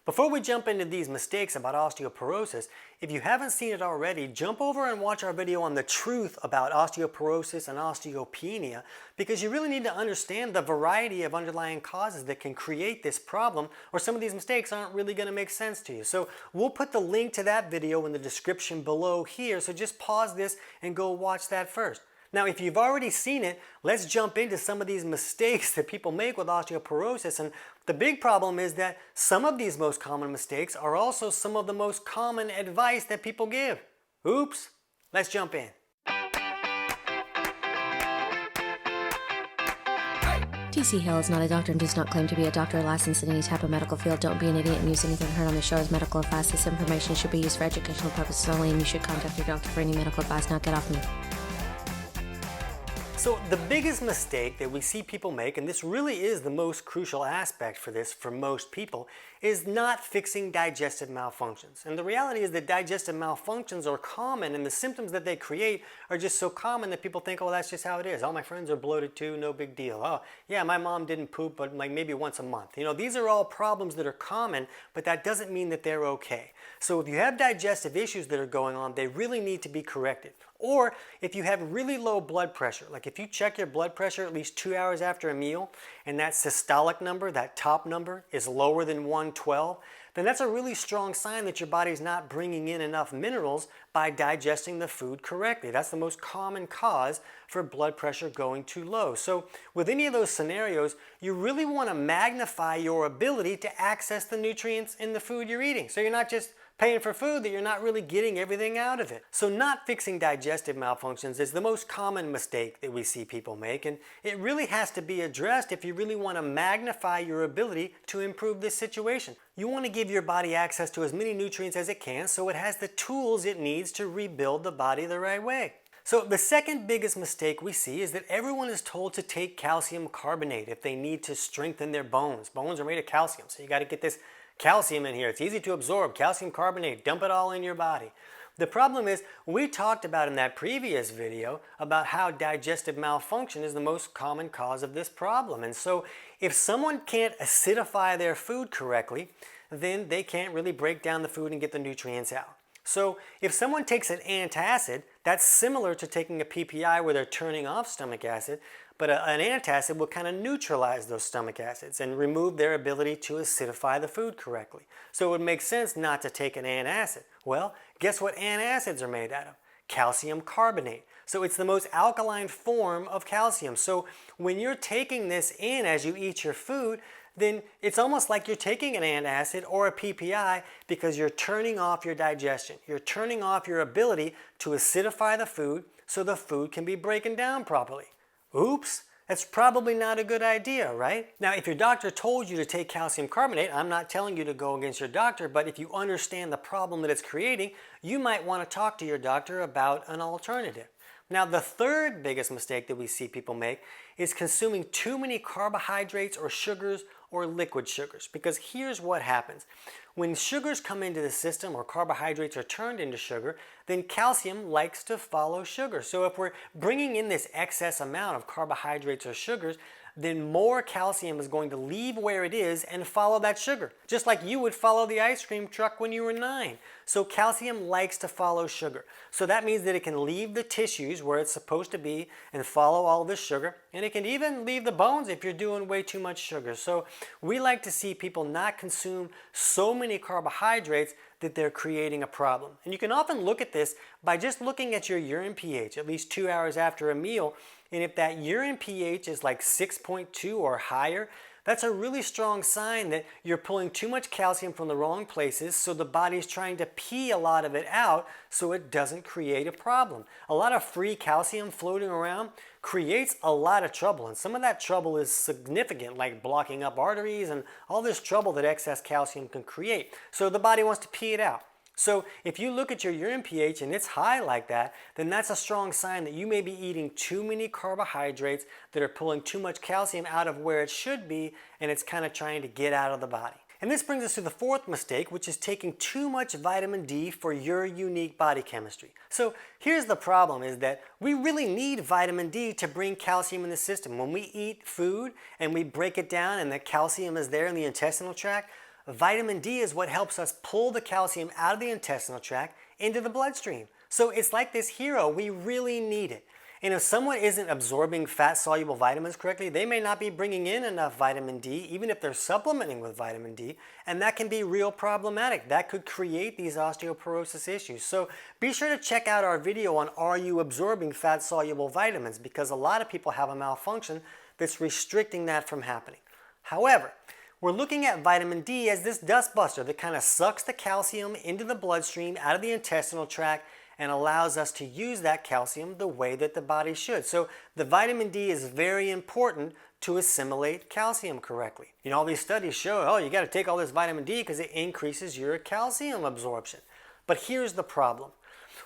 Before we jump into these mistakes about osteoporosis, if you haven't seen it already, jump over and watch our video on the truth about osteoporosis and osteopenia, because you really need to understand the variety of underlying causes that can create this problem, or some of these mistakes aren't really going to make sense to you. So we'll put the link to that video in the description below here, so just pause this and go watch that first. Now, if you've already seen it, let's jump into some of these mistakes that people make with osteoporosis. And the big problem is that some of these most common mistakes are also some of the most common advice that people give. Oops, let's jump in. TC Hale is not a doctor and does not claim to be a doctor or licensed in any type of medical field. Don't be an idiot and use anything heard on the show as medical advice. This information should be used for educational purposes only, and you should contact your doctor for any medical advice. Now get off me. So the biggest mistake that we see people make, and this really is the most crucial aspect for this for most people, is not fixing digestive malfunctions. And the reality is that digestive malfunctions are common, and the symptoms that they create are just so common that people think, oh, that's just how it is. All my friends are bloated too, no big deal. Oh, yeah, my mom didn't poop, but like maybe once a month. You know, these are all problems that are common, but that doesn't mean that they're okay. So if you have digestive issues that are going on, they really need to be corrected. Or if you have really low blood pressure, like if you check your blood pressure at least 2 hours after a meal and that systolic number, that top number, is lower than 112, then that's a really strong sign that your body's not bringing in enough minerals by digesting the food correctly. That's the most common cause for blood pressure going too low. So with any of those scenarios, you really want to magnify your ability to access the nutrients in the food you're eating. So you're not just paying for food that you're not really getting everything out of it. So not fixing digestive malfunctions is the most common mistake that we see people make, and it really has to be addressed if you really want to magnify your ability to improve this situation. You want to give your body access to as many nutrients as it can so it has the tools it needs to rebuild the body the right way. So the second biggest mistake we see is that everyone is told to take calcium carbonate if they need to strengthen their bones. Bones are made of calcium, so you got to get this calcium in here. It's easy to absorb. Calcium carbonate, dump it all in your body. The problem is, we talked about in that previous video about how digestive malfunction is the most common cause of this problem. And so if someone can't acidify their food correctly, then they can't really break down the food and get the nutrients out. So if someone takes an antacid, that's similar to taking a PPI where they're turning off stomach acid, but an antacid will kind of neutralize those stomach acids and remove their ability to acidify the food correctly. So it would make sense not to take an antacid. Well, guess what antacids are made out of? Calcium carbonate. So it's the most alkaline form of calcium. So when you're taking this in as you eat your food, then it's almost like you're taking an antacid or a PPI because you're turning off your digestion. You're turning off your ability to acidify the food so the food can be broken down properly. Oops, that's probably not a good idea, right? Now, if your doctor told you to take calcium carbonate, I'm not telling you to go against your doctor, but if you understand the problem that it's creating, you might want to talk to your doctor about an alternative. Now, the third biggest mistake that we see people make is consuming too many carbohydrates or sugars or liquid sugars, because here's what happens. When sugars come into the system or carbohydrates are turned into sugar, then calcium likes to follow sugar. So if we're bringing in this excess amount of carbohydrates or sugars, then more calcium is going to leave where it is and follow that sugar, just like you would follow the ice cream truck when you were 9. So calcium likes to follow sugar. So that means that it can leave the tissues where it's supposed to be and follow all this sugar, and it can even leave the bones if you're doing way too much sugar. So we like to see people not consume so many carbohydrates that they're creating a problem. And you can often look at this by just looking at your urine pH at least 2 hours after a meal. And if that urine pH is like 6.2 or higher, that's a really strong sign that you're pulling too much calcium from the wrong places, so the body's trying to pee a lot of it out so it doesn't create a problem. A lot of free calcium floating around creates a lot of trouble, and some of that trouble is significant, like blocking up arteries and all this trouble that excess calcium can create. So the body wants to pee it out. So if you look at your urine pH and it's high like that, then that's a strong sign that you may be eating too many carbohydrates that are pulling too much calcium out of where it should be, and it's kind of trying to get out of the body. And this brings us to the fourth mistake, which is taking too much vitamin D for your unique body chemistry. So here's the problem, is that we really need vitamin D to bring calcium in the system. When we eat food and we break it down and the calcium is there in the intestinal tract, vitamin D is what helps us pull the calcium out of the intestinal tract into the bloodstream. So it's like this hero, we really need it. And if someone isn't absorbing fat-soluble vitamins correctly, they may not be bringing in enough vitamin D, even if they're supplementing with vitamin D, and that can be real problematic. That could create these osteoporosis issues. So be sure to check out our video on are you absorbing fat-soluble vitamins, because a lot of people have a malfunction that's restricting that from happening. However, we're looking at vitamin D as this dustbuster that kind of sucks the calcium into the bloodstream out of the intestinal tract and allows us to use that calcium the way that the body should. So the vitamin D is very important to assimilate calcium correctly. You know, all these studies show, oh, you got to take all this vitamin D because it increases your calcium absorption. But here's the problem.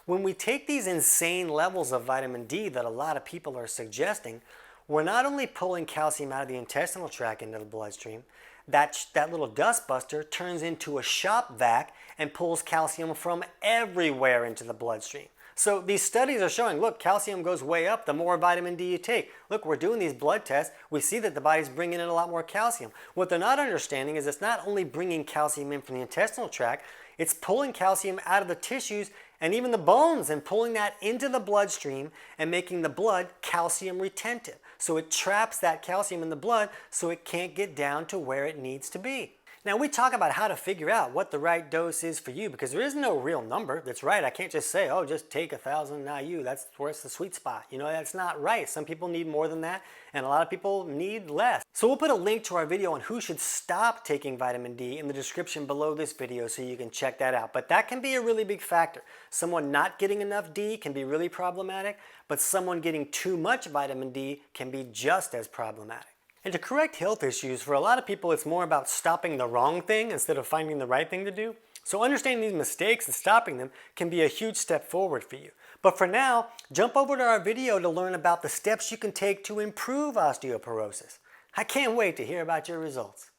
When we take these insane levels of vitamin D that a lot of people are suggesting, we're not only pulling calcium out of the intestinal tract into the bloodstream, that little dustbuster turns into a shop vac and pulls calcium from everywhere into the bloodstream. So these studies are showing, look, calcium goes way up the more vitamin D you take. Look, we're doing these blood tests. We see that the body's bringing in a lot more calcium. What they're not understanding is it's not only bringing calcium in from the intestinal tract, it's pulling calcium out of the tissues and even the bones and pulling that into the bloodstream and making the blood calcium retentive. So it traps that calcium in the blood so it can't get down to where it needs to be. Now we talk about how to figure out what the right dose is for you because there is no real number that's right. I can't just say, oh, just take 1,000 IU. That's where it's the sweet spot. You know, that's not right. Some people need more than that and a lot of people need less. So we'll put a link to our video on who should stop taking vitamin D in the description below this video so you can check that out. But that can be a really big factor. Someone not getting enough D can be really problematic, but someone getting too much vitamin D can be just as problematic. And to correct health issues, for a lot of people, it's more about stopping the wrong thing instead of finding the right thing to do. So understanding these mistakes and stopping them can be a huge step forward for you. But for now, jump over to our video to learn about the steps you can take to improve osteoporosis. I can't wait to hear about your results.